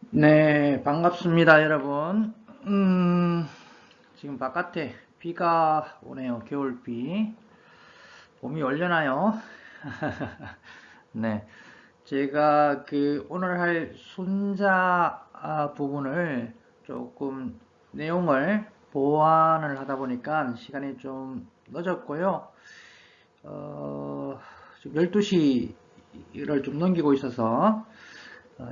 네, 반갑습니다, 여러분. 지금 바깥에 비가 오네요. 겨울비. 봄이 올려나요? 네. 제가 오늘 할 순자 부분을 조금 내용을 보완을 하다 보니까 시간이 좀 늦었고요. 지금 12시를 좀 넘기고 있어서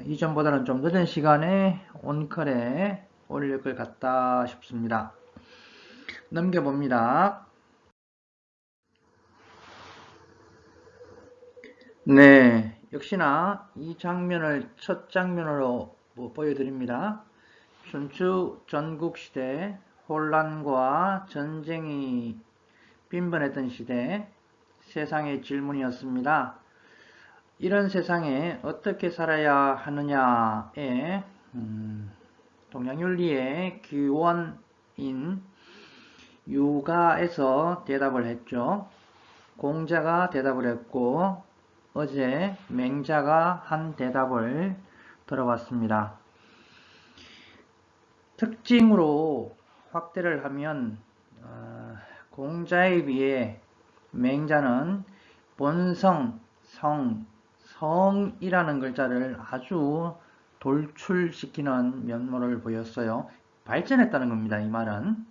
이전보다는 좀 늦은 시간에 온컬에 올릴 것 같다 싶습니다. 넘겨봅니다. 네, 역시나 이 장면을 첫 장면으로 보여드립니다. 춘추 전국시대 혼란과 전쟁이 빈번했던 시대 세상의 질문이었습니다. 이런 세상에 어떻게 살아야 하느냐에 동양윤리의 기원인 유가에서 대답을 했죠. 공자가 대답을 했고 어제 맹자가 한 대답을 들어봤습니다. 특징으로 확대를 하면 공자에 비해 맹자는 본성, 성이라는 글자를 아주 돌출시키는 면모를 보였어요. 발전했다는 겁니다. 이 말은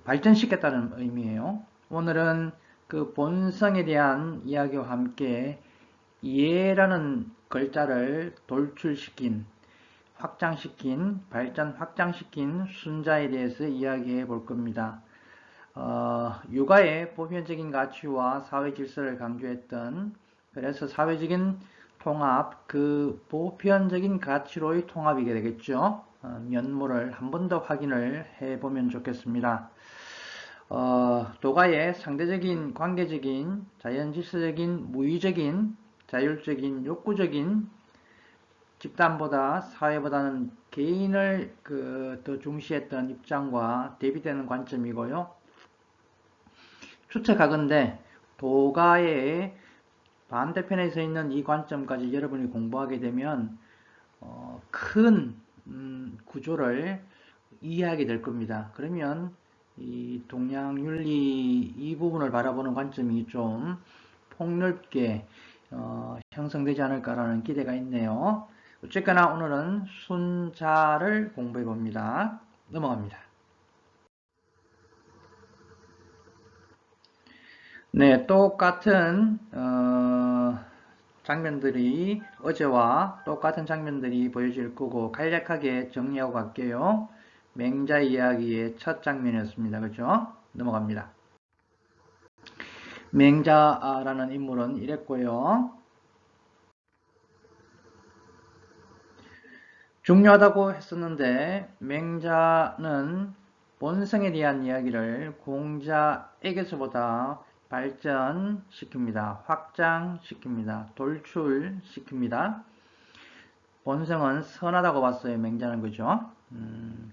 발전시켰다는 의미예요. 오늘은 그 본성에 대한 이야기와 함께 이해라는 글자를 돌출시킨, 확장시킨, 확장시킨 순자에 대해서 이야기해 볼 겁니다. 육아의 보편적인 가치와 사회 질서를 강조했던, 그래서 사회적인 통합, 그 보편적인 가치로의 통합이게 되겠죠. 면모를 한 번 더 확인을 해보면 좋겠습니다. 도가의 상대적인, 관계적인, 자연질서적인, 무의적인, 자율적인, 욕구적인 집단보다 사회보다는 개인을 더 중시했던 입장과 대비되는 관점이고요. 추측하건대 도가의 반대편에 서 있는 이 관점까지 여러분이 공부하게 되면 큰 구조를 이해하게 될 겁니다. 그러면 이 동양윤리 이 부분을 바라보는 관점이 좀 폭넓게 형성되지 않을까라는 기대가 있네요. 어쨌거나 오늘은 순자를 공부해 봅니다. 넘어갑니다. 네, 똑같은 장면들이 어제와 똑같은 장면들이 보여질 거고 간략하게 정리하고 갈게요. 맹자 이야기의 첫 장면이었습니다. 그죠? 넘어갑니다. 맹자라는 인물은 이랬고요. 중요하다고 했었는데 맹자는 본성에 대한 이야기를 공자에게서보다 발전시킵니다. 확장시킵니다. 돌출시킵니다. 본성은 선하다고 봤어요. 맹자는 그죠?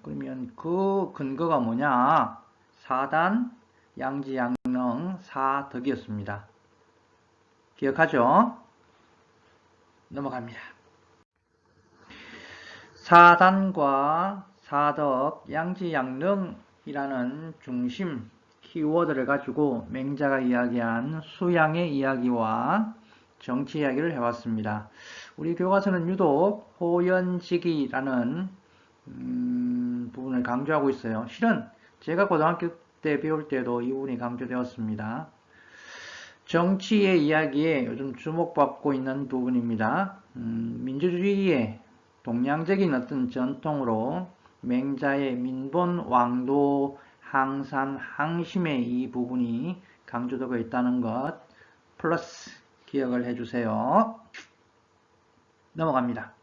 그러면 그 근거가 뭐냐? 사단, 양지, 양능, 사덕이었습니다. 기억하죠? 넘어갑니다. 사단과 사덕, 양지, 양능이라는 중심 키워드를 가지고 맹자가 이야기한 수양의 이야기와 정치 이야기를 해왔습니다. 우리 교과서는 유독 호연지기라는 부분을 강조하고 있어요. 실은 제가 고등학교 때 배울 때도 이 부분이 강조되었습니다. 정치의 이야기에 요즘 주목받고 있는 부분입니다. 민주주의의 동양적인 어떤 전통으로 맹자의 민본 왕도 항산 항심의 이 부분이 강조되고 있다는 것 플러스 기억을 해주세요. 넘어갑니다.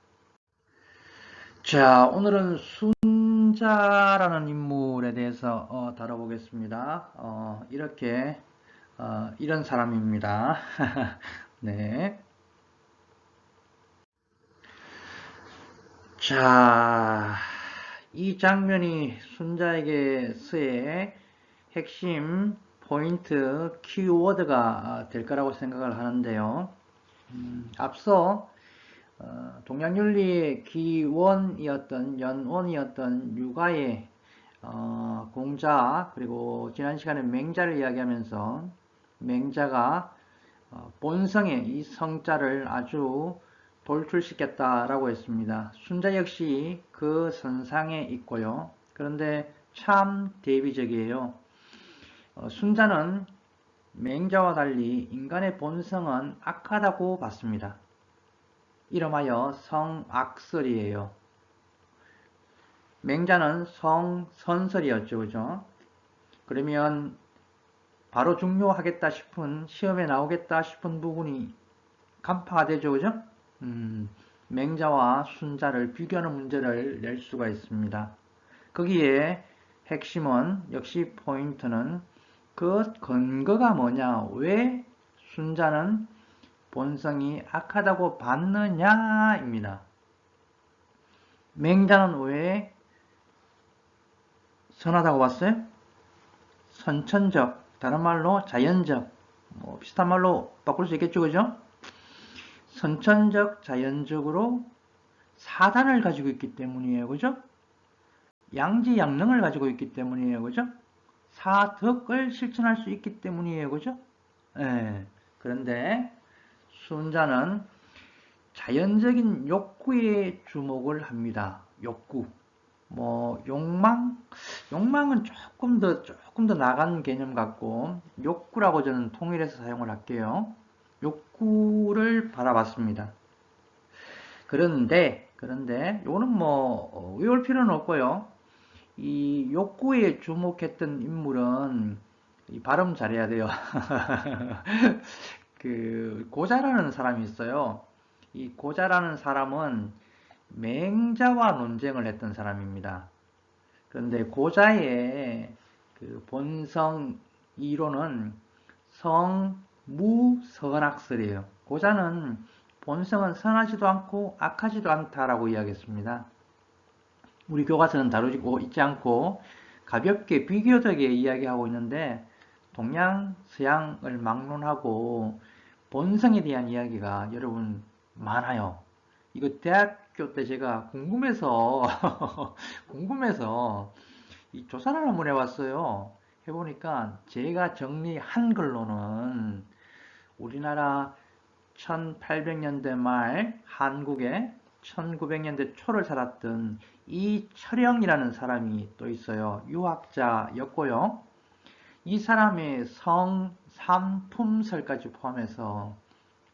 자, 오늘은 순자라는 인물에 대해서 다뤄보겠습니다. 이런 사람입니다. 네. 자, 이 장면이 순자에게서의 핵심 포인트 키워드가 될 거라고 생각을 하는데요. 앞서 동양윤리의 기원이었던 연원이었던 유가의 공자, 그리고 지난 시간에 맹자를 이야기하면서 맹자가 본성의 이 성자를 아주 돌출시켰다라고 했습니다. 순자 역시 그 선상에 있고요. 그런데 참 대비적이에요. 순자는 맹자와 달리 인간의 본성은 악하다고 봤습니다. 이름하여 성악설이에요. 맹자는 성선설이었죠. 그죠? 그러면 바로 중요하겠다 싶은, 시험에 나오겠다 싶은 부분이 간파가 되죠. 그죠? 맹자와 순자를 비교하는 문제를 낼 수가 있습니다. 거기에 핵심은, 역시 포인트는 그 근거가 뭐냐, 왜 순자는 본성이 악하다고 봤느냐입니다. 맹자는 왜 선하다고 봤어요? 선천적, 다른 말로 자연적, 비슷한 말로 바꿀 수 있겠죠, 그죠? 선천적, 자연적으로 사단을 가지고 있기 때문이에요, 그죠? 양지양능을 가지고 있기 때문이에요, 그죠? 사덕을 실천할 수 있기 때문이에요, 그죠? 예. 그런데 순자는 자연적인 욕구에 주목을 합니다. 욕구. 욕망은 조금 더 나간 개념 같고, 욕구라고 저는 통일해서 사용을 할게요. 욕구를 바라봤습니다. 그런데, 요거는 외울 필요는 없고요. 이 욕구에 주목했던 인물은, 이 발음 잘해야 돼요. 고자라는 사람이 있어요. 이 고자라는 사람은 맹자와 논쟁을 했던 사람입니다. 그런데 고자의 그 본성 이론은 성무선악설이에요. 고자는 본성은 선하지도 않고 악하지도 않다라고 이야기했습니다. 우리 교과서는 다루고 있지 않고 가볍게 비교적에 이야기하고 있는데, 동양, 서양을 막론하고 본성에 대한 이야기가 여러분 많아요. 이거 대학교 때 제가 궁금해서 이 조사를 한번 해봤어요. 해보니까 제가 정리한 걸로는 우리나라 1800년대 말 한국에 1900년대 초를 살았던 이철영이라는 사람이 또 있어요. 유학자였고요. 이 사람의 성삼품설까지 포함해서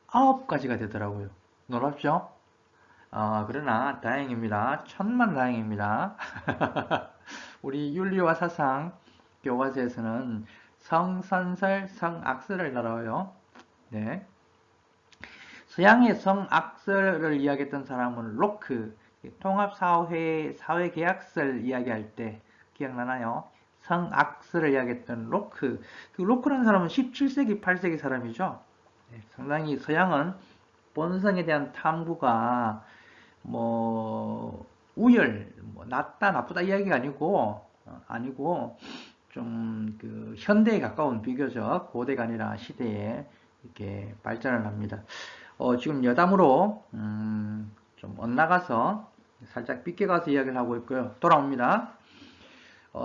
9가지가 되더라고요. 놀랍죠? 그러나 다행입니다. 천만 다행입니다. 우리 윤리와 사상 교과서에서는 성선설, 성악설을 다뤄요. 네. 서양의 성악설을 이야기했던 사람은 로크, 사회계약설 이야기할 때 기억나나요? 성악설을 이야기했던 로크. 그 로크라는 사람은 17세기, 8세기 사람이죠. 네, 상당히 서양은 본성에 대한 탐구가 낫다, 나쁘다 이야기가 아니고 좀 현대에 가까운, 비교적 고대가 아니라 시대에 이렇게 발전을 합니다. 지금 여담으로 좀 엇나가서 살짝 빗겨가서 이야기를 하고 있고요. 돌아옵니다.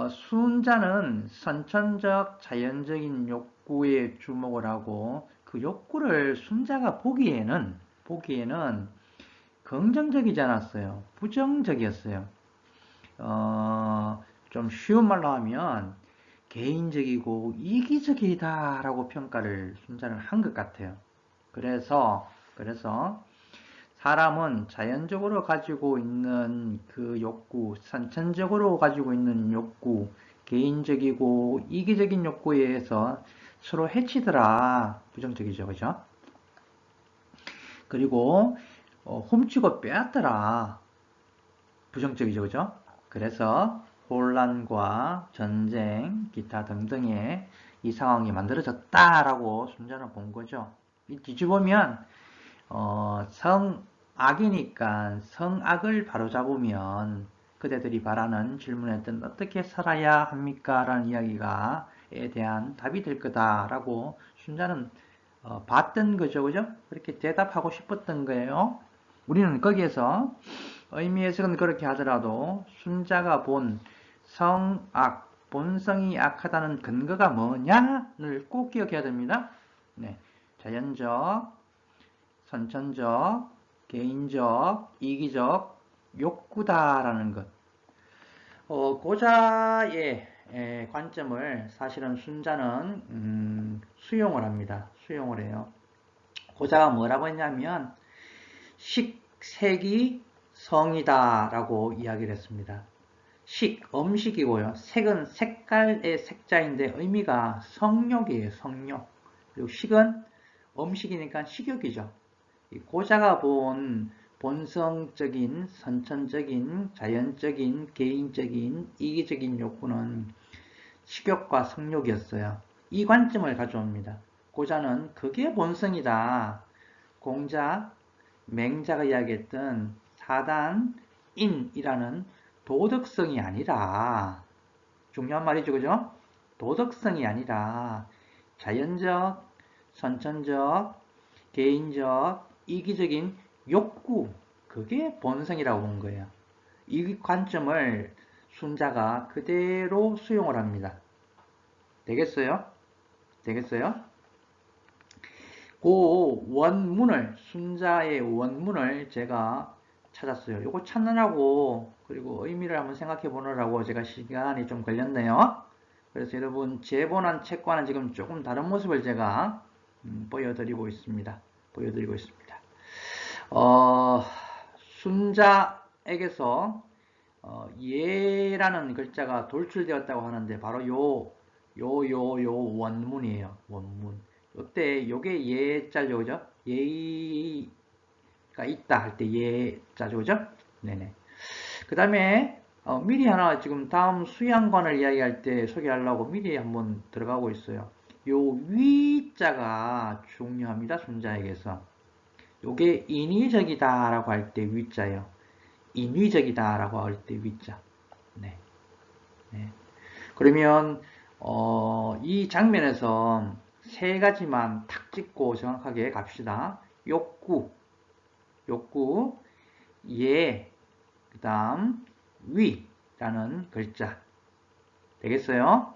순자는 선천적 자연적인 욕구에 주목을 하고, 그 욕구를 순자가 보기에는 긍정적이지 않았어요. 부정적이었어요. 좀 쉬운 말로 하면 개인적이고 이기적이다라고 평가를 순자는 한 것 같아요. 그래서 사람은 자연적으로 가지고 있는 그 욕구, 선천적으로 가지고 있는 욕구, 개인적이고 이기적인 욕구에 의해서 서로 해치더라. 부정적이죠, 그죠? 그리고 훔치고 빼앗더라. 부정적이죠, 그죠? 그래서 혼란과 전쟁, 기타 등등의 이 상황이 만들어졌다라고 순자는 본 거죠. 뒤집으면 성악이니까 성악을 바로잡으면 그대들이 바라는 질문했던 어떻게 살아야 합니까? 라는 이야기에 대한 답이 될 거다라고 순자는 봤던 거죠, 그죠? 그렇게 대답하고 싶었던 거예요. 우리는 거기에서 의미 해석은 그렇게 하더라도 순자가 본 성악, 본성이 악하다는 근거가 뭐냐를 꼭 기억해야 됩니다. 네, 자연적, 선천적, 개인적, 이기적, 욕구다라는 것. 고자의 관점을 사실은 순자는 수용을 합니다. 수용을 해요. 고자가 뭐라고 했냐면 식, 색이 성이다 라고 이야기를 했습니다. 식, 음식이고요. 색은 색깔의 색자인데 의미가 성욕이에요. 성욕. 그리고 식은 음식이니까 식욕이죠. 고자가 본 본성적인, 선천적인, 자연적인, 개인적인, 이기적인 욕구는 식욕과 성욕이었어요. 이 관점을 가져옵니다. 고자는 그게 본성이다. 공자, 맹자가 이야기했던 사단인이라는 도덕성이 아니라, 중요한 말이죠, 그죠? 도덕성이 아니라 자연적, 선천적, 개인적, 이기적인 욕구, 그게 본성이라고 본 거예요. 이 관점을 순자가 그대로 수용을 합니다. 되겠어요? 되겠어요? 그 원문을, 순자의 원문을 제가 찾았어요. 이거 찾느라고, 그리고 의미를 한번 생각해 보느라고 제가 시간이 좀 걸렸네요. 그래서 여러분, 제본한 책과는 지금 조금 다른 모습을 제가 보여드리고 있습니다. 어, 순자에게서 예라는 글자가 돌출되었다고 하는데 바로 요 원문이에요. 원문. 이때 요게 예자죠, 그죠? 예의가 있다 할 때 예자죠, 그죠? 네네. 그 다음에 미리 하나 지금 다음 수양관을 이야기할 때 소개하려고 미리 한번 들어가고 있어요. 요 위자가 중요합니다. 순자에게서. 요게 인위적이다라고 할 때 위자예요. 인위적이다라고 할 때 위자. 네. 네. 그러면 이 장면에서 세 가지만 탁 찍고 정확하게 갑시다. 욕구, 예, 그 다음 위라는 글자. 되겠어요?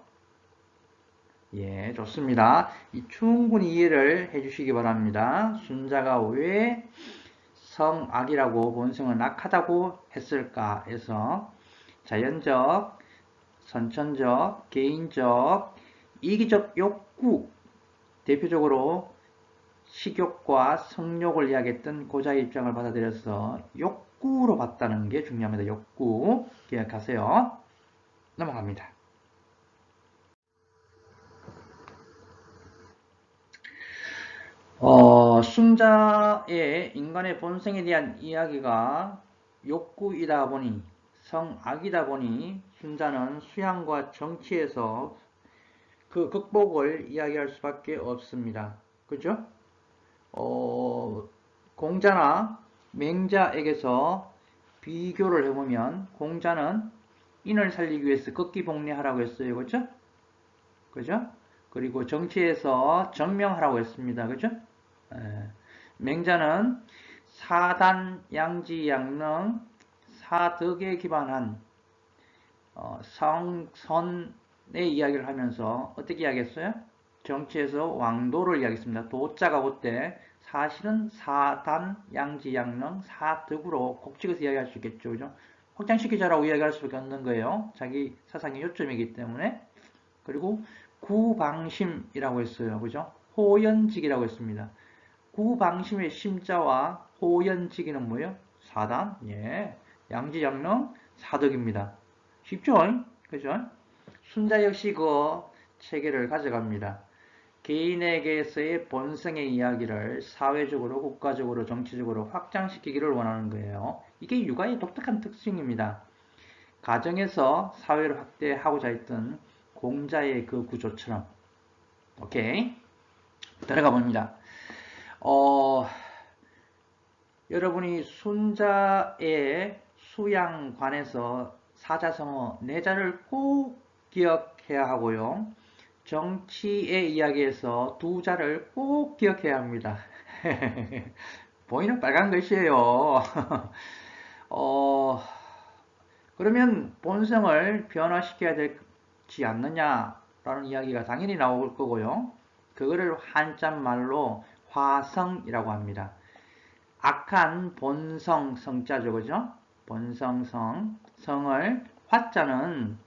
예, 좋습니다. 충분히 이해를 해주시기 바랍니다. 순자가 왜 성악이라고 본성은 악하다고 했을까 해서 자연적, 선천적, 개인적, 이기적 욕구, 대표적으로 식욕과 성욕을 이야기했던 고자의 입장을 받아들여서 욕구로 봤다는 게 중요합니다. 욕구 기억하세요. 넘어갑니다. 순자의 인간의 본성에 대한 이야기가 욕구이다 보니, 성악이다 보니 순자는 수양과 정치에서 그 극복을 이야기할 수밖에 없습니다. 그죠? 공자나 맹자에게서 비교를 해보면 공자는 인을 살리기 위해서 극기복례하라고 했어요. 그죠? 그죠? 그리고 정치에서 정명하라고 했습니다. 그죠? 맹자는 사단, 양지, 양능, 사덕에 기반한 성선의 이야기를 하면서 어떻게 이야기했어요? 정치에서 왕도를 이야기했습니다. 도자가 그때 사실은 사단, 양지, 양능, 사덕으로 곡직에서 이야기할 수 있겠죠. 그죠? 확장시키자라고 이야기할 수밖에 없는 거예요. 자기 사상의 요점이기 때문에. 그리고 구방심이라고 했어요. 그죠? 호연직이라고 했습니다. 구방심의 심자와 호연직이는 뭐예요? 사단, 예. 양지양릉, 사덕입니다. 쉽죠? 그죠? 순자 역시 그 체계를 가져갑니다. 개인에게서의 본성의 이야기를 사회적으로, 국가적으로, 정치적으로 확장시키기를 원하는 거예요. 이게 육아의 독특한 특징입니다. 가정에서 사회를 확대하고자 했던 공자의 그 구조처럼. 오케이. 들어가 봅니다. 여러분이 순자의 수양관에서 사자성어 네자를 꼭 기억해야 하고요. 정치의 이야기에서 두자를 꼭 기억해야 합니다. 보이는 빨간 글씨예요. 어, 그러면 본성을 변화시켜야 되지 않느냐라는 이야기가 당연히 나올 거고요. 그거를 한자말로 화성이라고 합니다. 악한 본성 성자죠, 그죠? 본성성 성을 화자는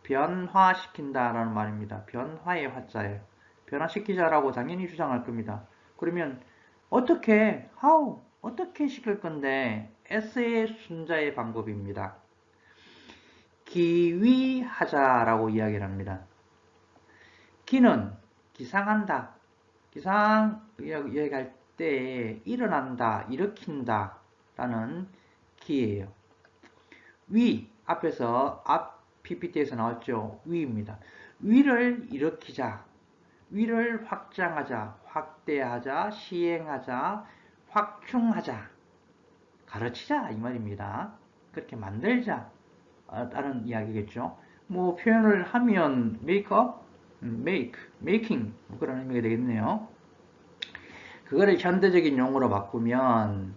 변화시킨다라는 말입니다. 변화의 화자예요. 변화시키자라고 당연히 주장할 겁니다. 그러면 어떻게 시킬 건데 S의 순자의 방법입니다. 기위하자라고 이야기를 합니다. 기는 기상한다. 기상 얘기할 때 일어난다, 일으킨다 라는 기예요. 위 앞에서 앞 PPT에서 나왔죠. 위입니다. 위를 일으키자, 위를 확장하자, 확대하자, 시행하자, 확충하자, 가르치자 이 말입니다. 그렇게 만들자 라는 이야기겠죠. 뭐 표현을 하면 make up, making 그런 의미가 되겠네요. 그거를 현대적인 용어로 바꾸면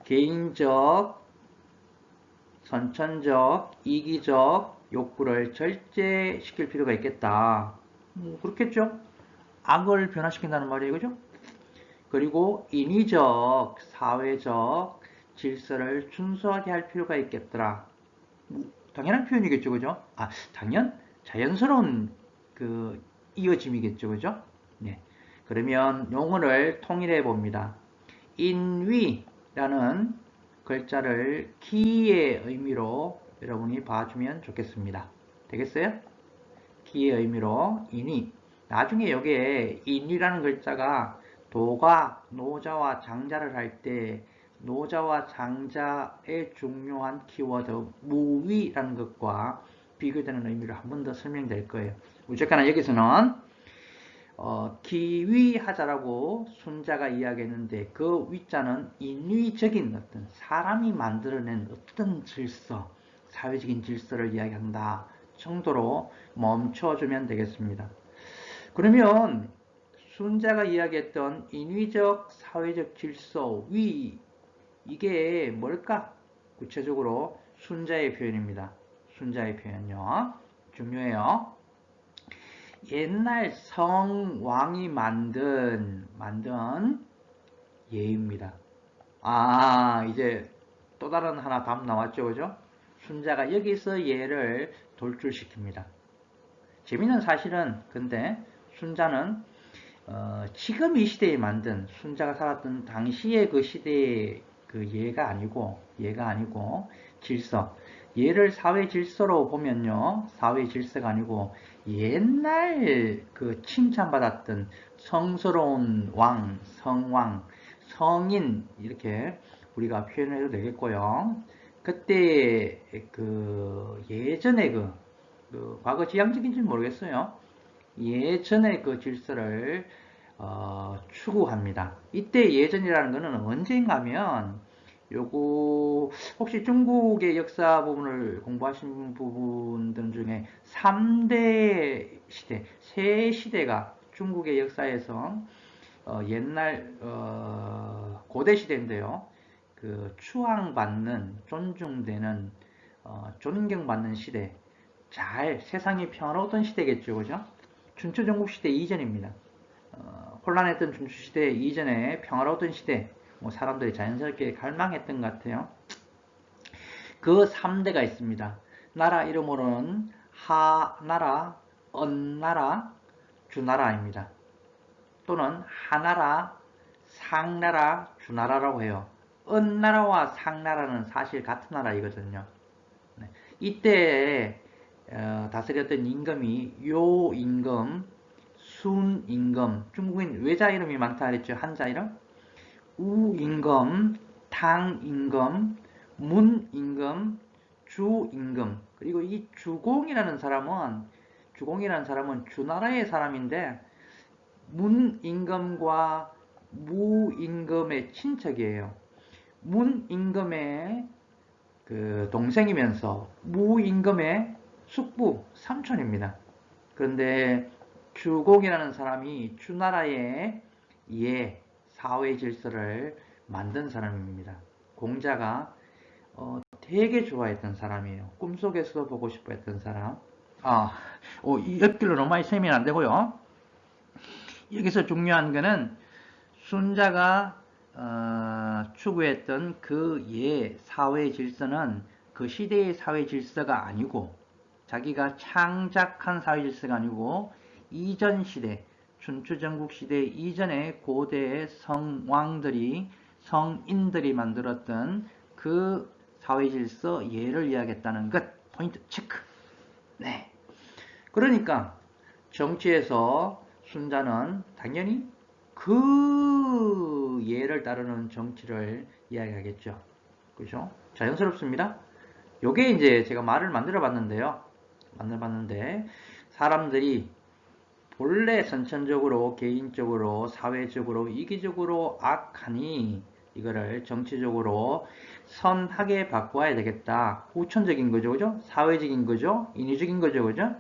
개인적, 선천적, 이기적 욕구를 절제시킬 필요가 있겠다. 그렇겠죠? 악을 변화시킨다는 말이에요. 그죠? 그리고 인위적, 사회적 질서를 준수하게 할 필요가 있겠더라. 당연한 표현이겠죠. 그죠? 자연스러운 그 이어짐이겠죠. 그죠? 네. 그러면 용어를 통일해 봅니다. 인위라는 글자를 기의 의미로 여러분이 봐주면 좋겠습니다. 되겠어요? 기의 의미로 인위. 나중에 여기에 인위라는 글자가 도가 노자와 장자를 할 때 노자와 장자의 중요한 키워드 무위라는 것과 비교되는 의미로 한 번 더 설명될 거예요. 어쨌거나 여기서는 기위하자라고 순자가 이야기했는데 그 위자는 인위적인 어떤 사람이 만들어낸 어떤 질서, 사회적인 질서를 이야기한다 정도로 멈춰주면 되겠습니다. 그러면 순자가 이야기했던 인위적 사회적 질서, 위 이게 뭘까? 구체적으로 순자의 표현입니다. 순자의 표현요. 중요해요. 옛날 성왕이 만든 예입니다. 이제 또 다른 하나 답 나왔죠, 그죠? 순자가 여기서 예를 돌출시킵니다. 재미있는 사실은 근데 순자는 지금 이 시대에 만든 순자가 살았던 당시의 그 시대의 그 예가 아니고 질서. 예를 사회 질서로 보면요. 사회 질서가 아니고 옛날 그 칭찬받았던 성스러운 왕, 성왕, 성인 이렇게 우리가 표현해도 되겠고요. 그때 그 예전에 과거 지향적인지는 모르겠어요. 예전의 그 질서를 추구합니다. 이때 예전이라는 것은 언제인가 하면 요거 혹시 중국의 역사 부분을 공부하신 부분들 중에 3대 시대, 세 시대가 중국의 역사에서 옛날 고대 시대인데요. 그 추앙받는, 존중되는, 존경받는 시대, 세상이 평화로웠던 시대겠죠, 그죠? 춘추전국 시대 이전입니다. 혼란했던 춘추 시대 이전에 평화로웠던 시대, 사람들이 자연스럽게 갈망했던 것 같아요. 그 3대가 있습니다. 나라 이름으로는 하나라, 언나라, 주나라입니다. 또는 하나라, 상나라, 주나라라고 해요. 언나라와 상나라는 사실 같은 나라이거든요. 이때 다스렸던 임금이 요임금, 순임금, 중국인 외자 이름이 많다 그랬죠. 한자 이름. 우임금, 탕임금, 문임금, 주임금. 그리고 이 주공이라는 사람은 주나라의 사람인데 문임금과 무임금의 친척이에요. 문임금의 그 동생이면서 무임금의 숙부, 삼촌입니다. 그런데 주공이라는 사람이 주나라의 사회 질서를 만든 사람입니다. 공자가 되게 좋아했던 사람이에요. 꿈속에서도 보고 싶어 했던 사람. 이 옆길로 너무 많이 세면 안 되고요. 여기서 중요한 거는 순자가 추구했던 그 사회 질서는 그 시대의 사회 질서가 아니고 자기가 창작한 사회 질서가 아니고 이전 시대, 춘추전국 시대 이전의 고대의 성왕들이 성인들이 만들었던 그 사회 질서 예를 이야기했다는 것. 포인트 체크. 네. 그러니까 정치에서 순자는 당연히 그 예를 따르는 정치를 이야기하겠죠. 그죠? 자연스럽습니다. 요게 이제 제가 말을 만들어 봤는데요. 사람들이 본래 선천적으로, 개인적으로, 사회적으로, 이기적으로 악하니 이거를 정치적으로 선하게 바꿔야 되겠다. 후천적인 거죠. 그죠? 사회적인 거죠. 인위적인 거죠. 그죠?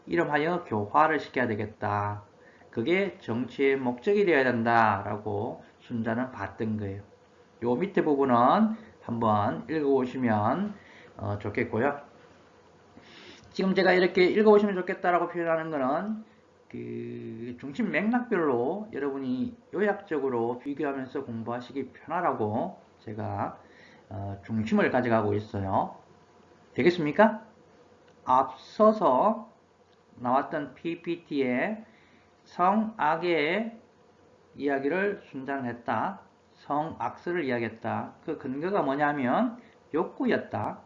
이름하여 교화를 시켜야 되겠다. 그게 정치의 목적이 되어야 된다라고 순자는 봤던 거예요. 요 밑에 부분은 한번 읽어보시면 좋겠고요. 지금 제가 이렇게 읽어보시면 좋겠다라고 표현하는 거는 그 중심 맥락별로 여러분이 요약적으로 비교하면서 공부하시기 편하라고 제가 중심을 가져가고 있어요. 되겠습니까? 앞서서 나왔던 PPT에 성악의 이야기를 순장했다. 성악설을 이야기했다. 그 근거가 뭐냐면 욕구였다.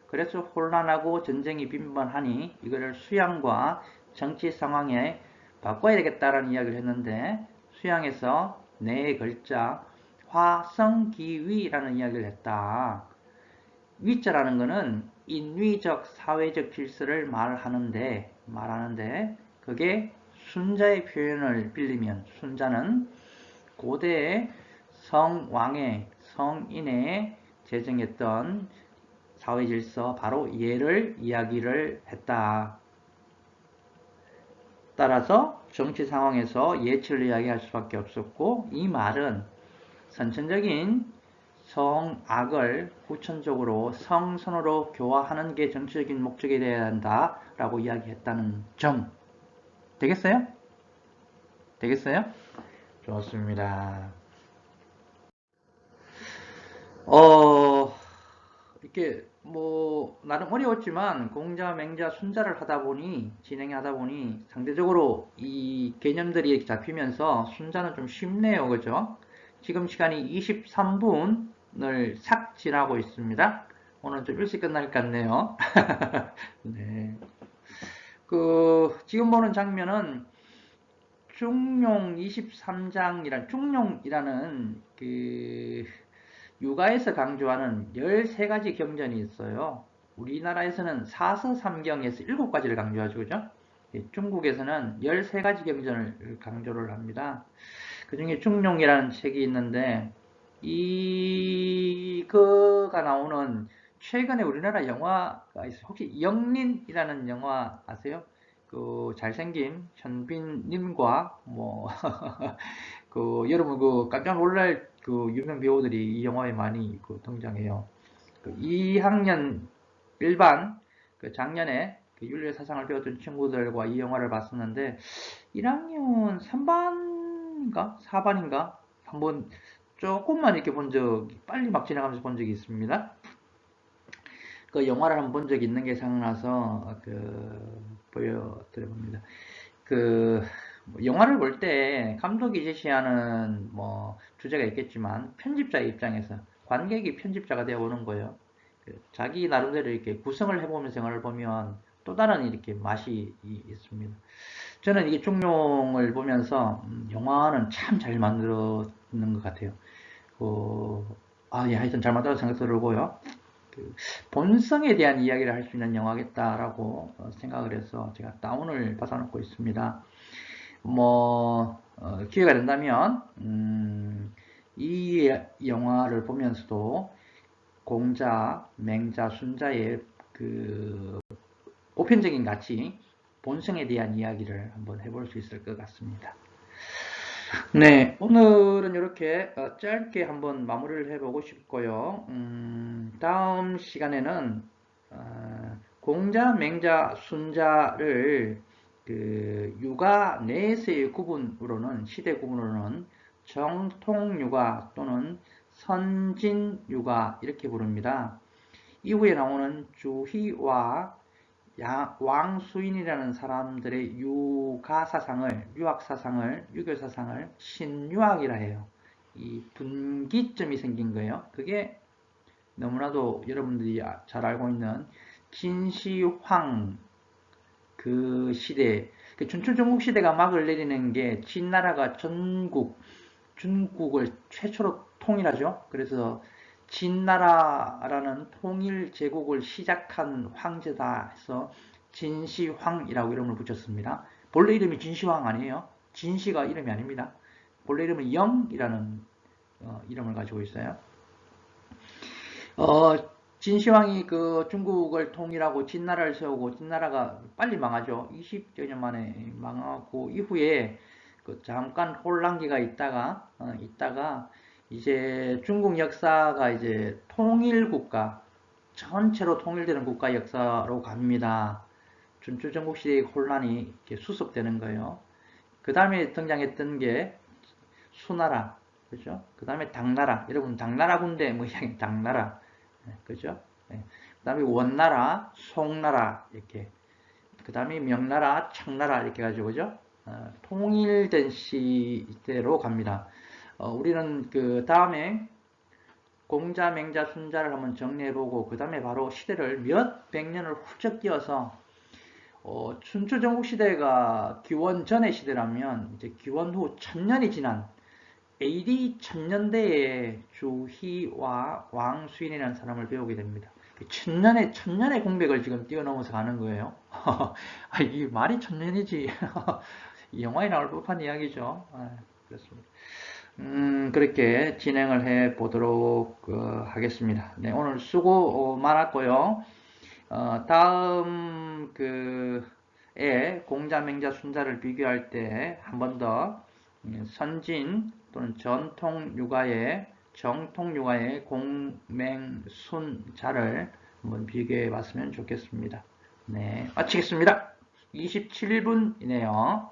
그래서 혼란하고 전쟁이 빈번하니 이거를 수양과 정치 상황에 바꿔야 되겠다라는 이야기를 했는데 수양에서 네 글자 화성기위라는 이야기를 했다. 위자라는 것은 인위적 사회적 질서를 말하는데 그게 순자의 표현을 빌리면 순자는 고대의 성왕의 성인의 제정했던 사회 질서 바로 예를 이야기를 했다. 따라서 정치 상황에서 예치를 이야기할 수밖에 없었고 이 말은 선천적인 성악을 후천적으로 성선으로 교화하는 게 정치적인 목적이 되어야 한다라고 이야기했다는 점. 되겠어요? 좋습니다. 이렇게 나름 어려웠지만 공자, 맹자, 순자를 진행하다 보니 상대적으로 이 개념들이 잡히면서 순자는 좀 쉽네요. 그죠? 지금 시간이 23분을 싹 지나고 있습니다. 오늘 좀 일찍 끝날 것 같네요. 네. 지금 보는 장면은 중용 23장이라는 육아에서 강조하는 13가지 경전이 있어요. 우리나라에서는 사서삼경에서 7가지를 강조하죠. 그죠? 중국에서는 13가지 경전을 강조를 합니다. 그 중에 중용이라는 책이 있는데 이거가 나오는 최근에 우리나라 영화가 있어요. 혹시 영린이라는 영화 아세요? 잘생긴 현빈님과 여러분 깜짝 놀랄 유명 배우들이 이 영화에 많이 등장해요. 2학년 일반 작년에 윤리의 사상을 배웠던 친구들과 이 영화를 봤었는데 1학년 3반인가 4반인가 한번 조금만 이렇게 빨리 막 지나가면서 본 적이 있습니다. 영화를 한번 본 적이 있는 게 생각나서 보여드려봅니다. 영화를 볼 때 감독이 제시하는 주제가 있겠지만 편집자의 입장에서 관객이 편집자가 되어 오는 거예요. 자기 나름대로 이렇게 구성을 해보면서 영화를 보면 또 다른 이렇게 맛이 있습니다. 저는 이게 중용을 보면서 영화는 참 잘 만들었는 것 같아요. 하여튼 잘 만들어서 생각 들고요. 본성에 대한 이야기를 할 수 있는 영화겠다라고 생각을 해서 제가 다운을 받아놓고 있습니다. 기회가 된다면 이 영화를 보면서도 공자, 맹자, 순자의 보편적인 가치, 본성에 대한 이야기를 한번 해볼 수 있을 것 같습니다. 네, 오늘은 이렇게 짧게 한번 마무리를 해보고 싶고요. 다음 시간에는 공자, 맹자, 순자를 그 육아 내세의 구분으로는 시대 구분으로는 정통육아 또는 선진육아 이렇게 부릅니다. 이후에 나오는 주희와 왕수인이라는 사람들의 유학사상을, 유교사상을 신유학이라 해요. 이 분기점이 생긴 거예요. 그게 너무나도 여러분들이 잘 알고 있는 진시황 그 시대, 그 춘추전국 시대가 막을 내리는 게 진나라가 중국을 최초로 통일하죠. 그래서 진나라라는 통일 제국을 시작한 황제다 해서 진시황이라고 이름을 붙였습니다. 본래 이름이 진시황 아니에요. 진시가 이름이 아닙니다. 본래 이름은 영이라는 이름을 가지고 있어요. 어, 진시황이 그 중국을 통일하고 진나라를 세우고 진나라가 빨리 망하죠. 20여 년 만에 망하고 이후에 그 잠깐 혼란기가 있다가 이제 중국 역사가 이제 통일국가 전체로 통일되는 국가 역사로 갑니다. 춘추전국 시대의 혼란이 이렇게 수습되는 거예요. 그 다음에 등장했던 게 수나라, 그죠? 그 다음에 당나라. 여러분 당나라 군대 뭐 이야기 당나라, 그죠? 그 다음에 원나라, 송나라 이렇게. 그 다음에 명나라, 청나라 이렇게 가지고 그죠? 통일된 시대로 갑니다. 우리는 그 다음에 공자, 맹자, 순자를 한번 정리해보고 그 다음에 바로 시대를 몇 백 년을 훌쩍 뛰어서 춘추 전국 시대가 기원 전의 시대라면 이제 기원 후 1000년이 지난 AD 1000년대에 주희와 왕수인이라는 사람을 배우게 됩니다. 천년의 공백을 지금 뛰어넘어서 가는 거예요. 이 말이 천년이지. 이 영화에 나올 법한 이야기죠. 그렇습니다. 그렇게 진행을 해 보도록 하겠습니다. 네, 오늘 수고 많았고요. 다음 에 공자, 맹자, 순자를 비교할 때 한 번 더 선진 또는 전통 육아의 정통 육아의 공맹순자를 한번 비교해 봤으면 좋겠습니다. 네, 마치겠습니다. 27분이네요.